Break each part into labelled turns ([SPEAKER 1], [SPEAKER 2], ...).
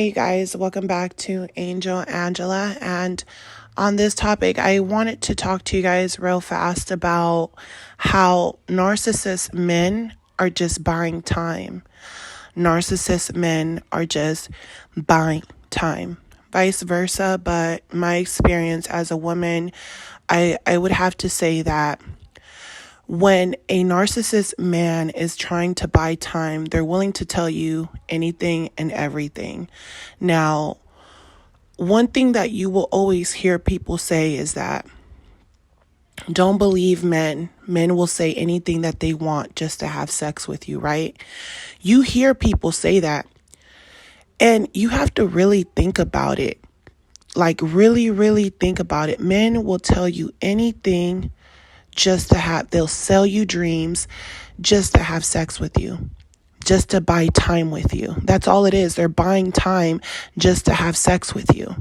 [SPEAKER 1] you guys, welcome back to Angel Angela. And on this topic, I wanted to talk to you guys real fast about how narcissist men are just buying time. Narcissist men are just buying time. Vice versa, but my experience as a woman, I would have to say that when a narcissist man is trying to buy time, they're willing to tell you anything and everything. Now, one thing that you will always hear people say is that don't believe men. Men will say anything that they want just to have sex with you, right? You hear people say that, and you have to really think about it. Like, really, really think about it. Men will tell you anything just to have, they'll sell you dreams just to have sex with you, just to buy time with you. That's all it is. They're buying time just to have sex with you.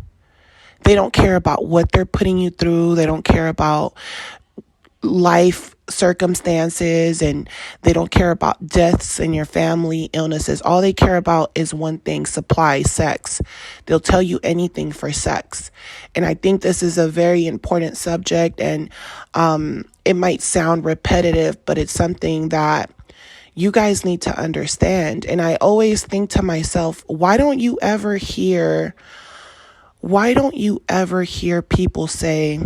[SPEAKER 1] They don't care about what they're putting you through. They don't care about life circumstances, and they don't care about deaths in your family, illnesses. All they care about is one thing: supply, sex. They'll tell you anything for sex. And I think this is a very important subject, and it might sound repetitive, but it's something that you guys need to understand. And I always think to myself, why don't you ever hear people say,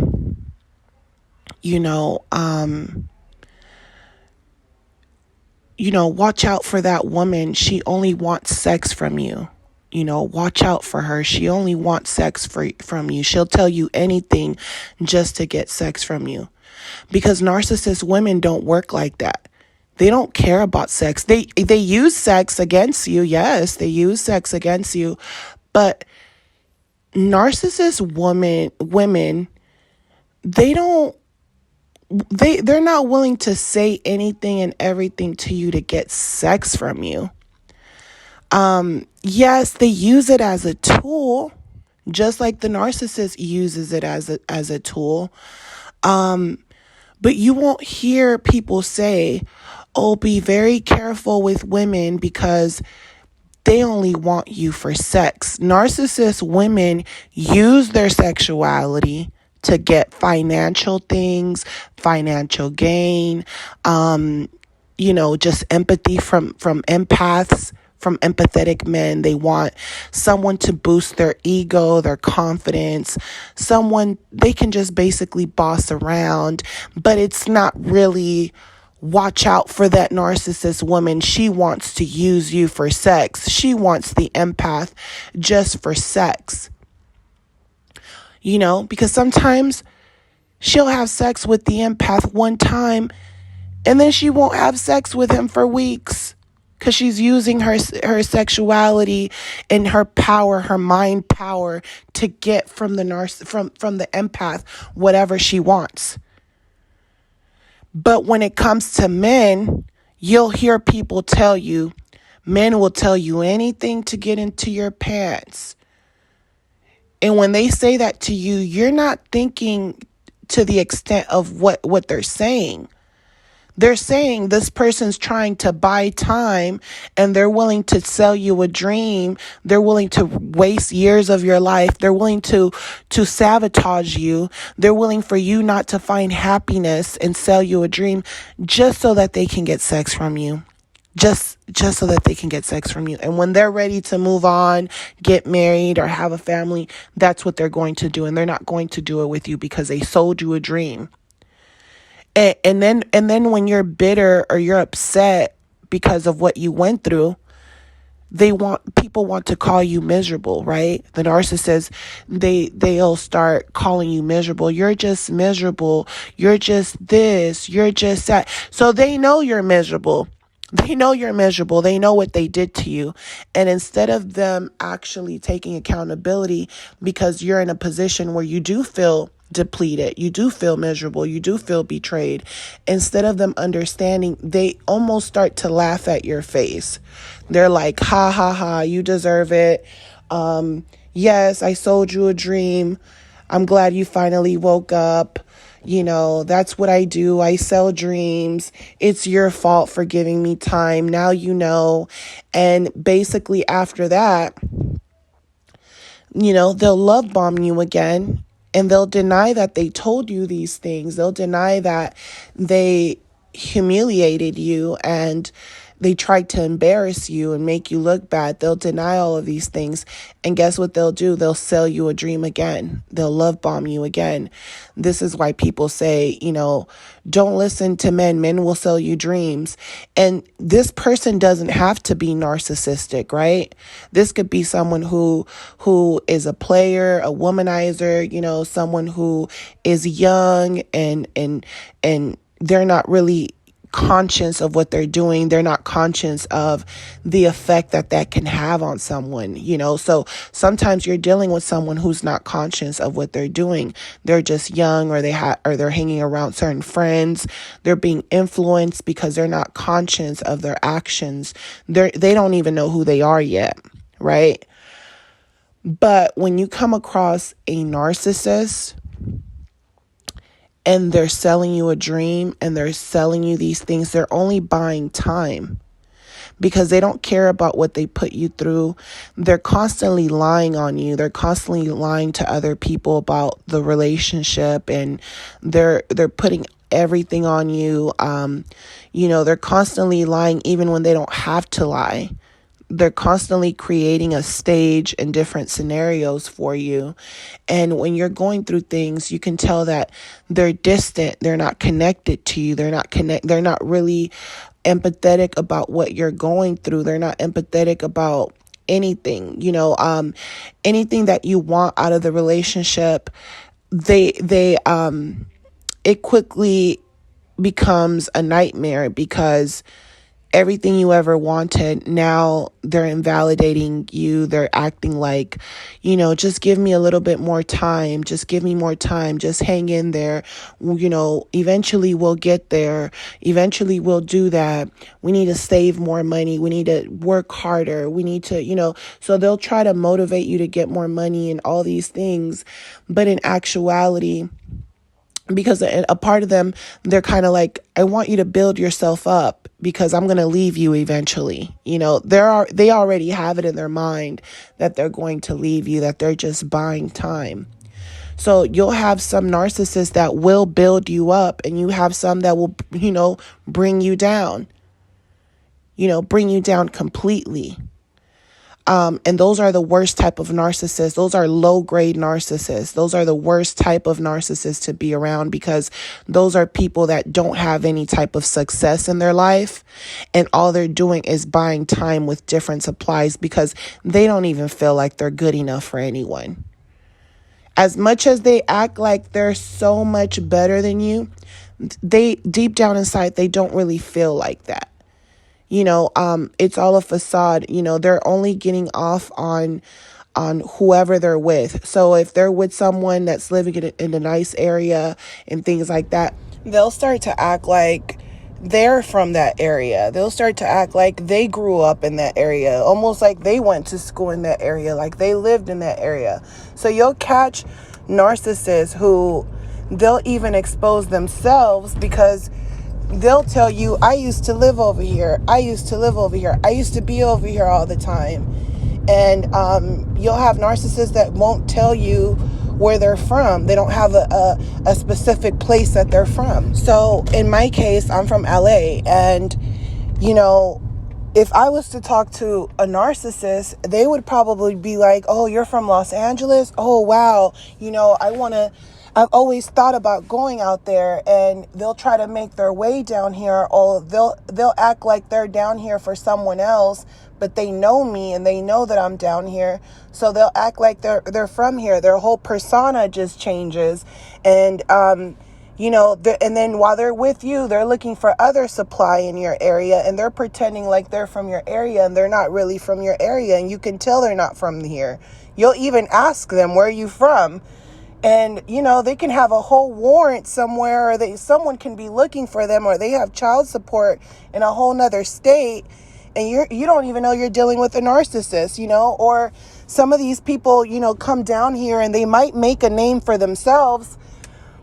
[SPEAKER 1] watch out for that woman. She only wants sex from you. Watch out for her. She only wants sex from you. She'll tell you anything just to get sex from you. Because narcissist women don't work like that. They don't care about sex. They use sex against you. Yes, they use sex against you. But narcissist women, they're not willing to say anything and everything to you to get sex from you. Yes, they use it as a tool, just like the narcissist uses it as a tool. But you won't hear people say, oh, be very careful with women because they only want you for sex. Narcissist women use their sexuality to get financial things, financial gain, just empathy from empaths, from empathetic men. They want someone to boost their ego, their confidence, someone they can just basically boss around, but it's not really watch out for that narcissist woman. She wants to use you for sex. She wants the empath just for sex. Because sometimes she'll have sex with the empath one time and then she won't have sex with him for weeks because she's using her sexuality and her power, her mind power to get from the from the empath whatever she wants. But when it comes to men, you'll hear people tell you, men will tell you anything to get into your pants. And when they say that to you, you're not thinking to the extent of what they're saying. They're saying this person's trying to buy time and they're willing to sell you a dream. They're willing to waste years of your life. They're willing to sabotage you. They're willing for you not to find happiness and sell you a dream just so that they can get sex from you. Just so that they can get sex from you. And when they're ready to move on, get married or have a family, that's what they're going to do. And they're not going to do it with you because they sold you a dream. And then when you're bitter or you're upset because of what you went through, people want to call you miserable, right? The narcissist, they'll start calling you miserable. You're just miserable. You're just this. You're just that. So they know you're miserable. They know you're miserable. They know what they did to you. And instead of them actually taking accountability because you're in a position where you do feel depleted, you do feel miserable, you do feel betrayed, instead of them understanding, they almost start to laugh at your face. They're like, ha, ha, ha, you deserve it. Yes, I sold you a dream. I'm glad you finally woke up. That's what I do. I sell dreams. It's your fault for giving me time. Now you know. And basically after that, They'll love bomb you again, and they'll deny that they told you these things. They'll deny that they humiliated you and they tried to embarrass you and make you look bad. They'll deny all of these things. And guess what they'll do? They'll sell you a dream again. They'll love bomb you again. This is why people say, don't listen to men. Men will sell you dreams. And this person doesn't have to be narcissistic, right? This could be someone who is a player, a womanizer, someone who is young and they're not really conscious of what they're doing. They're not conscious of the effect that can have on someone, So sometimes you're dealing with someone who's not conscious of what they're doing. They're just young, or they're hanging around certain friends. They're being influenced because they're not conscious of their actions. They don't even know who they are yet, right? But when you come across a narcissist, and they're selling you a dream and they're selling you these things, they're only buying time because they don't care about what they put you through. They're constantly lying on you. They're constantly lying to other people about the relationship, and they're putting everything on you. They're constantly lying even when they don't have to lie. They're constantly creating a stage and different scenarios for you. And when you're going through things, you can tell that they're distant. They're not connected to you. They're not really empathetic about what you're going through. They're not empathetic about anything, anything that you want out of the relationship. It quickly becomes a nightmare because everything you ever wanted, now they're invalidating you. They're acting like, just give me a little bit more time. Just give me more time. Just hang in there. Eventually we'll get there. Eventually we'll do that. We need to save more money. We need to work harder. We need to, so they'll try to motivate you to get more money and all these things. But in actuality, because a part of them, they're kind of like, I want you to build yourself up because I'm going to leave you eventually. They already have it in their mind that they're going to leave you, that they're just buying time. So you'll have some narcissists that will build you up, and you have some that will, bring you down, bring you down completely. And those are the worst type of narcissists. Those are low-grade narcissists. Those are the worst type of narcissists to be around because those are people that don't have any type of success in their life. And all they're doing is buying time with different supplies because they don't even feel like they're good enough for anyone. As much as they act like they're so much better than you, they deep down inside, they don't really feel like that. It's all a facade. They're only getting off on whoever they're with. So if they're with someone that's living in a nice area and things like that, they'll start to act like they're from that area. They'll start to act like they grew up in that area, almost like they went to school in that area, like they lived in that area. So you'll catch narcissists who they'll even expose themselves because they'll tell you, I used to live over here. I used to live over here. I used to be over here all the time. And you'll have narcissists that won't tell you where they're from. They don't have a specific place that they're from. So in my case, I'm from LA. And, if I was to talk to a narcissist, they would probably be like, oh, you're from Los Angeles? Oh, wow. I've always thought about going out there, and they'll try to make their way down here, or they'll act like they're down here for someone else, but they know me and they know that I'm down here. So they'll act like they're from here. Their whole persona just changes. And, and then while they're with you, they're looking for other supply in your area, and they're pretending like they're from your area, and they're not really from your area. And you can tell they're not from here. You'll even ask them, where are you from? And, they can have a whole warrant somewhere, or someone can be looking for them, or they have child support in a whole nother state. And you don't even know you're dealing with a narcissist, or some of these people, come down here and they might make a name for themselves,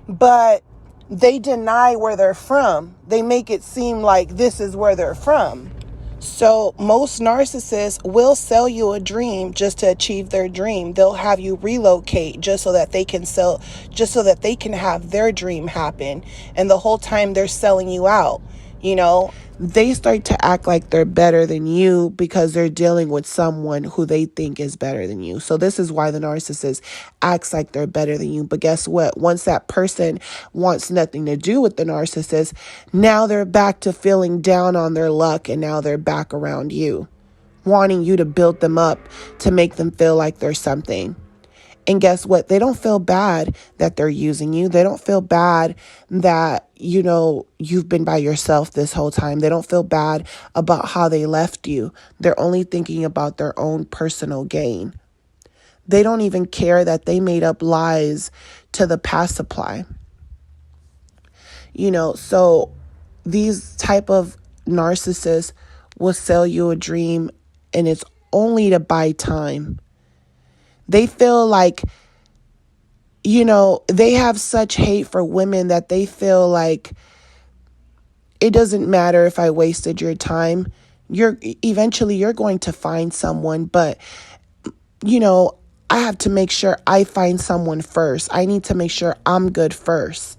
[SPEAKER 1] but they deny where they're from. They make it seem like this is where they're from. So most narcissists will sell you a dream just to achieve their dream. They'll have you relocate just so that they can have their dream happen. And the whole time they're selling you out, they start to act like they're better than you because they're dealing with someone who they think is better than you. So this is why the narcissist acts like they're better than you. But guess what? Once that person wants nothing to do with the narcissist, now they're back to feeling down on their luck, and now they're back around you, wanting you to build them up to make them feel like they're something. And guess what? They don't feel bad that they're using you. They don't feel bad that, you've been by yourself this whole time. They don't feel bad about how they left you. They're only thinking about their own personal gain. They don't even care that they made up lies to the past supply. So these type of narcissists will sell you a dream, and it's only to buy time. They feel like, they have such hate for women that they feel like it doesn't matter if I wasted your time. Eventually you're going to find someone, but I have to make sure I find someone first. I need to make sure I'm good first.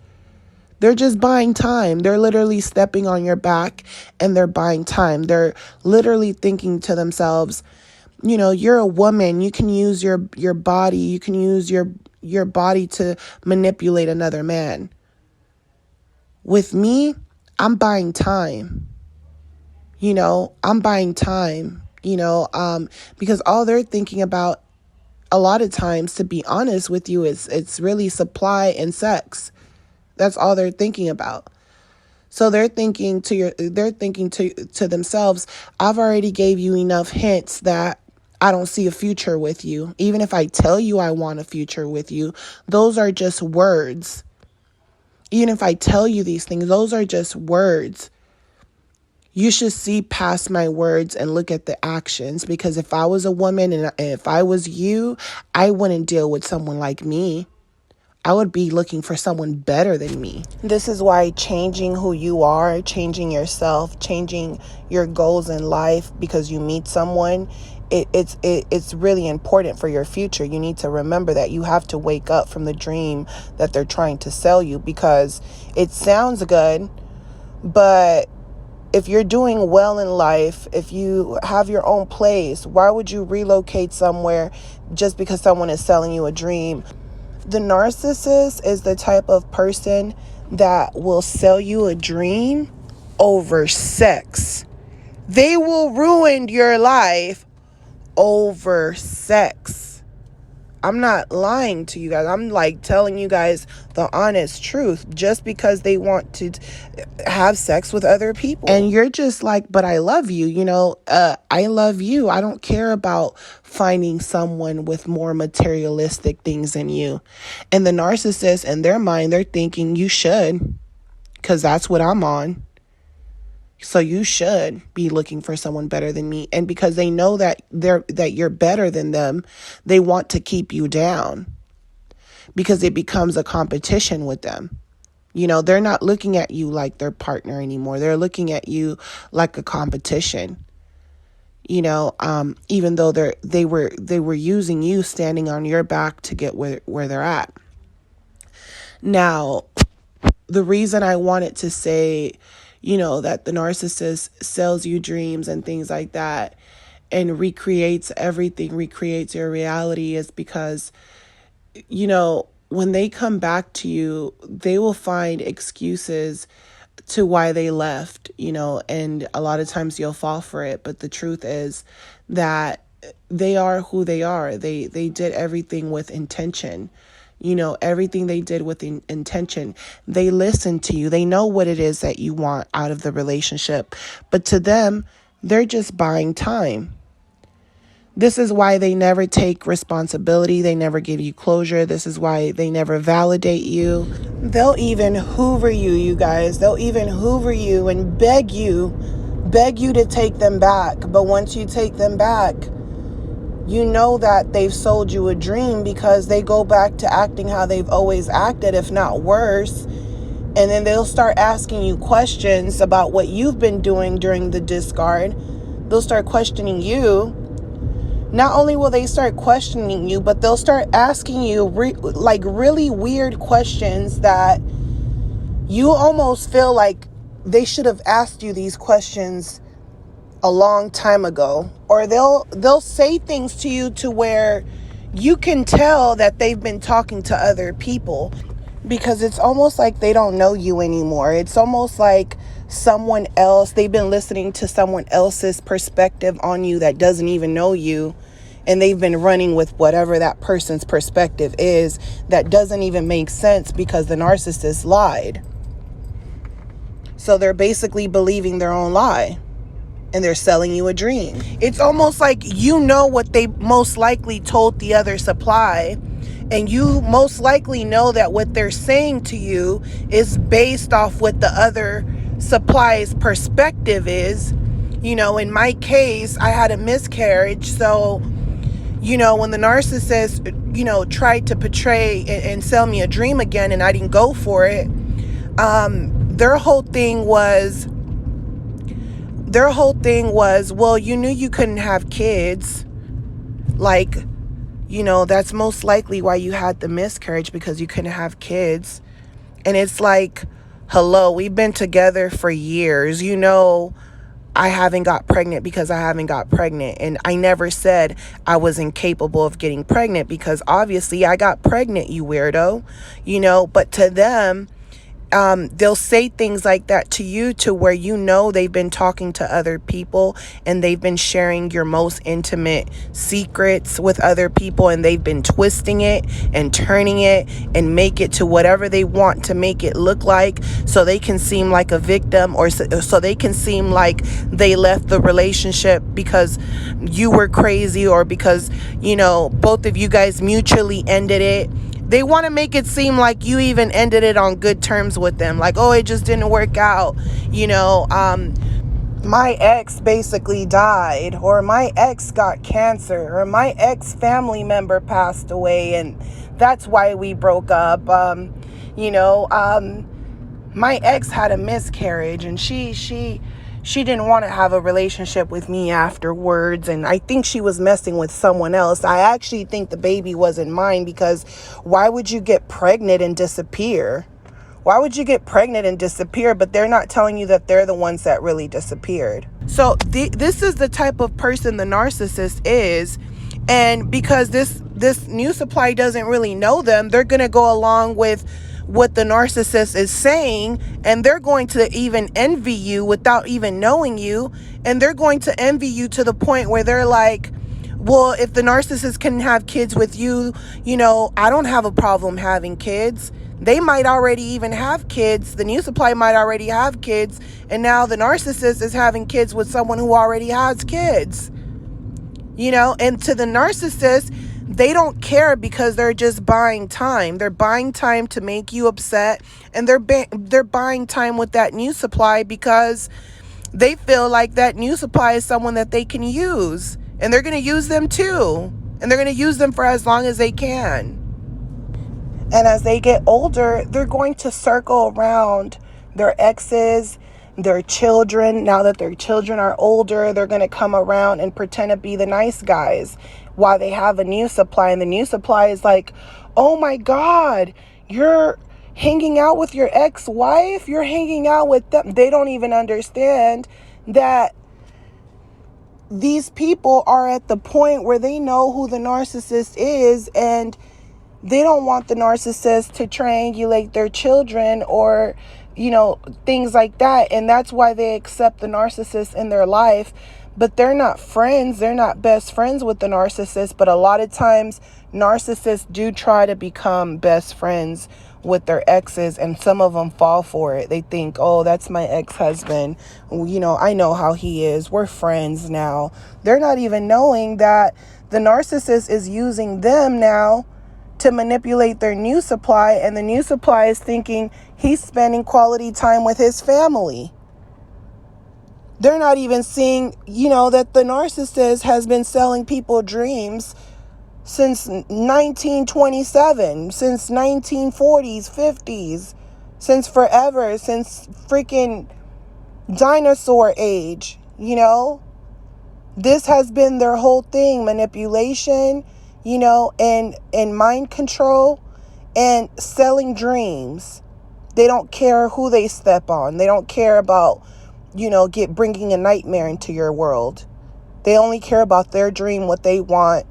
[SPEAKER 1] They're just buying time. They're literally stepping on your back, and they're buying time. They're literally thinking to themselves, you're a woman. You can use your body. You can use your body to manipulate another man. With me, I'm buying time. I'm buying time, because all they're thinking about a lot of times, to be honest with you, it's really supply and sex. That's all they're thinking about. So they're thinking to themselves, I've already gave you enough hints that I don't see a future with you. Even if I tell you I want a future with you, those are just words. Even if I tell you these things, those are just words. You should see past my words and look at the actions, because if I was a woman and if I was you, I wouldn't deal with someone like me. I would be looking for someone better than me. This is why changing who you are, changing yourself, changing your goals in life because you meet someone, it's really important for your future. You need to remember that you have to wake up from the dream that they're trying to sell you, because it sounds good, but if you're doing well in life, if you have your own place, why would you relocate somewhere just because someone is selling you a dream? The narcissist is the type of person that will sell you a dream over sex. They will ruin your life over sex. I'm not lying to you guys. I'm telling you guys the honest truth, just because they want to have sex with other people. And you're just like, but I love you, I love you. I don't care about finding someone with more materialistic things than you. And the narcissist, in their mind, they're thinking you should, because that's what I'm on. So you should be looking for someone better than me. And because they know that you're better than them, they want to keep you down, because it becomes a competition with them. They're not looking at you like their partner anymore. They're looking at you like a competition. Even though they were using you, standing on your back to get where they're at. Now, the reason I wanted to say, that the narcissist sells you dreams and things like that and recreates everything, recreates your reality, is because, when they come back to you, they will find excuses to why they left, and a lot of times you'll fall for it. But the truth is that they are who they are. They did everything with intention. Everything they did with intention. They listen to you. They know what it is that you want out of the relationship. But to them, they're just buying time. This is why they never take responsibility. They never give you closure. This is why they never validate you. They'll even hoover you, you guys. They'll even hoover you and beg you to take them back. But once you take them back, you know that they've sold you a dream, because they go back to acting how they've always acted, if not worse. And then they'll start asking you questions about what you've been doing during the discard. they'll start questioning you. Not only will they start questioning you, but they'll start asking you really weird questions that you almost feel like they should have asked you these questions a long time ago. Or they'll say things to you to where you can tell that they've been talking to other people, because it's almost like they don't know you anymore. It's almost like someone else, they've been listening to someone else's perspective on you that doesn't even know you, and they've been running with whatever that person's perspective is that doesn't even make sense because the narcissist lied. So they're basically believing their own lie, and they're selling you a dream. It's almost like you know what they most likely told the other supply, and you most likely know that what they're saying to you is based off what the other supply's perspective is. In my case, I had a miscarriage. So, when the narcissist, tried to portray and sell me a dream again, and I didn't go for it, their whole thing was, well, you knew you couldn't have kids. That's most likely why you had the miscarriage, because you couldn't have kids. And it's like, hello, we've been together for years. I haven't got pregnant because I haven't got pregnant. And I never said I was incapable of getting pregnant, because obviously I got pregnant, you weirdo. But to them, they'll say things like that to you to where they've been talking to other people, and they've been sharing your most intimate secrets with other people, and they've been twisting it and turning it and make it to whatever they want to make it look like, so they can seem like a victim, or so they can seem like they left the relationship because you were crazy, or because both of you guys mutually ended it. They want to make it seem like you even ended it on good terms with them. Like, oh, it just didn't work out. My ex basically died, or my ex got cancer, or my ex family member passed away, and that's why we broke up. My ex had a miscarriage, and she didn't want to have a relationship with me afterwards, and I think she was messing with someone else. I actually think the baby wasn't mine, because why would you get pregnant and disappear? Why would you get pregnant and disappear, but they're not telling you that they're the ones that really disappeared? So this is the type of person the narcissist is, and because this new supply doesn't really know them, they're going to go along with what the narcissist is saying, and they're going to even envy you without even knowing you, and they're going to envy you to the point where they're like, well, if the narcissist can have kids with you, I don't have a problem having kids. They might already even have kids. The new supply might already have kids, and now the narcissist is having kids with someone who already has kids. And to the narcissist, they don't care, because they're just buying time. They're buying time to make you upset, and they're buying time with that new supply because they feel like that new supply is someone that they can use, and they're going to use them too, and they're going to use them for as long as they can. And as they get older, they're going to circle around their exes, their children. Now that their children are older, they're going to come around and pretend to be the nice guys while they have a new supply. And the new supply is like, oh my God, you're hanging out with your ex-wife, you're hanging out with them. They don't even understand that these people are at the point where they know who the narcissist is, and they don't want the narcissist to triangulate their children or, things like that. And that's why they accept the narcissist in their life. But they're not friends. They're not best friends with the narcissist. But a lot of times, narcissists do try to become best friends with their exes, and some of them fall for it. They think, oh, that's my ex-husband. I know how he is. We're friends now. They're not even knowing that the narcissist is using them now to manipulate their new supply, and the new supply is thinking he's spending quality time with his family. They're not even seeing, that the narcissist has been selling people dreams since 1927, since 1940s, 50s, since forever, since freaking dinosaur age, This has been their whole thing: manipulation, and mind control and selling dreams. They don't care who they step on. They don't care about, bringing a nightmare into your world. They only care about their dream, what they want,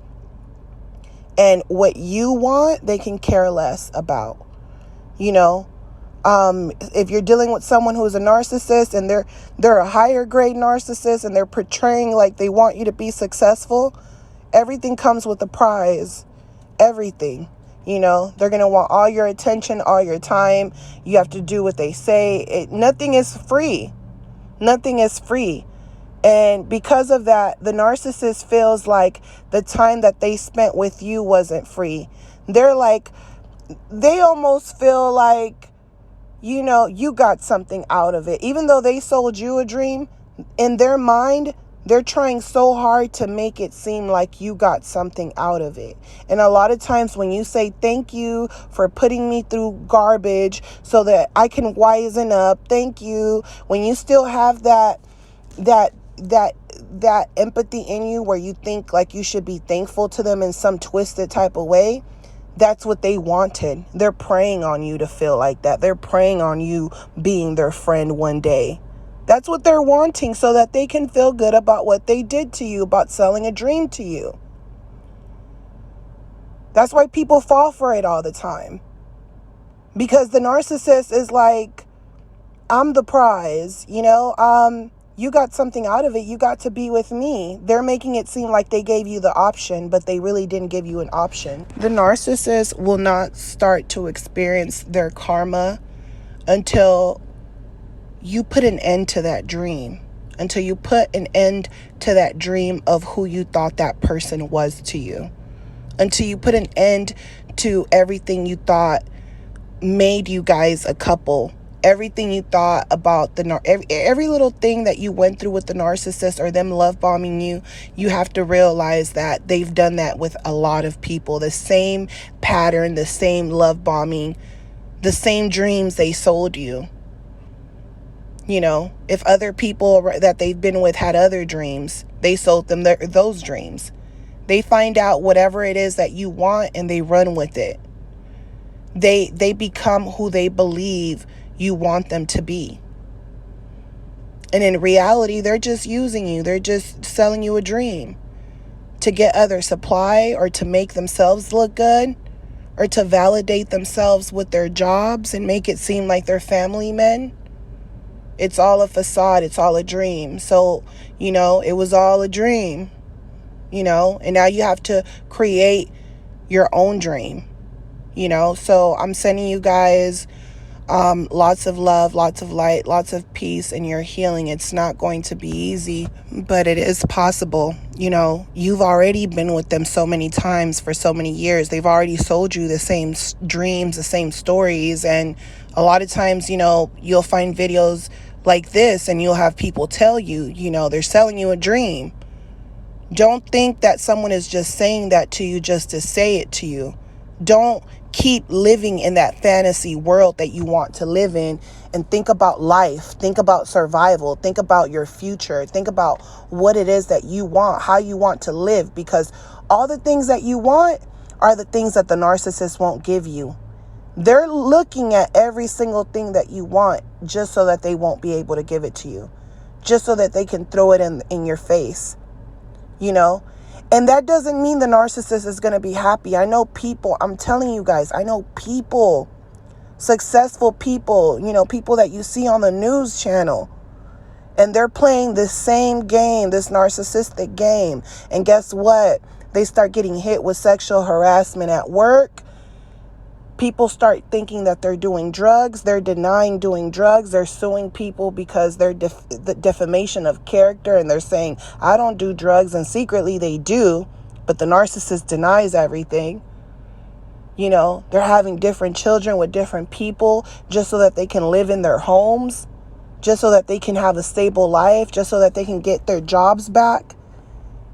[SPEAKER 1] and what you want, they can care less about. If you're dealing with someone who is a narcissist and they're a higher grade narcissist and they're portraying like they want you to be successful, everything comes with a prize. Everything. They're going to want all your attention, all your time. You have to do what they say. Nothing is free. Nothing is free. And because of that, the narcissist feels like the time that they spent with you wasn't free. They almost feel like, you got something out of it. Even though they sold you a dream, in their mind, they're trying so hard to make it seem like you got something out of it. And a lot of times when you say thank you for putting me through garbage so that I can wisen up, thank you, when you still have that empathy in you where you think like you should be thankful to them in some twisted type of way, that's what they wanted. They're preying on you to feel like that. They're preying on you being their friend one day. That's what they're wanting, so that they can feel good about what they did to you, about selling a dream to you. That's why people fall for it all the time. Because the narcissist is like, I'm the prize, you got something out of it. You got to be with me. They're making it seem like they gave you the option, but they really didn't give you an option. The narcissist will not start to experience their karma until you put an end to that dream. Until you put an end to that dream of who you thought that person was to you. Until you put an end to everything you thought made you guys a couple. Everything you thought about every little thing that you went through with the narcissist or them love bombing you, you have to realize that they've done that with a lot of people. The same pattern, the same love bombing, the same dreams they sold you. If other people that they've been with had other dreams, they sold them those dreams. They find out whatever it is that you want and they run with it. They become who they believe you want them to be. And in reality, they're just using you. They're just selling you a dream to get other supply or to make themselves look good or to validate themselves with their jobs and make it seem like they're family men. It's all a facade. It's all a dream. So, it was all a dream, and now you have to create your own dream, So I'm sending you guys lots of love, lots of light, lots of peace in your healing. It's not going to be easy, but it is possible. You've already been with them so many times for so many years. They've already sold you the same dreams, the same stories. And a lot of times, you'll find videos like this and you'll have people tell you, they're selling you a dream. Don't think that someone is just saying that to you just to say it to you. Don't keep living in that fantasy world that you want to live in, and think about life, think about survival, think about your future, think about what it is that you want, how you want to live, because all the things that you want are the things that the narcissist won't give you. They're looking at every single thing that you want just so that they won't be able to give it to you, just so that they can throw it in your face, And that doesn't mean the narcissist is going to be happy. I know people, I'm telling you guys, I know people, successful people, people that you see on the news channel, and they're playing this same game, this narcissistic game. And guess what? They start getting hit with sexual harassment at work. People start thinking that they're doing drugs. They're denying doing drugs. They're suing people because they're the defamation of character. And they're saying, I don't do drugs. And secretly they do. But the narcissist denies everything. They're having different children with different people just so that they can live in their homes. Just so that they can have a stable life. Just so that they can get their jobs back.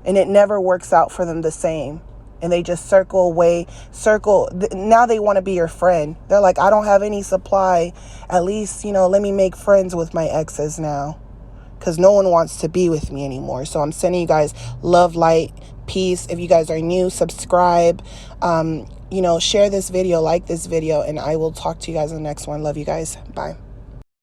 [SPEAKER 1] And it never works out for them the same. And they just circle. Now they want to be your friend. They're like, I don't have any supply. At least, let me make friends with my exes now. because no one wants to be with me anymore. So I'm sending you guys love, light, peace. If you guys are new, subscribe, share this video, like this video, and I will talk to you guys in the next one. Love you guys. Bye.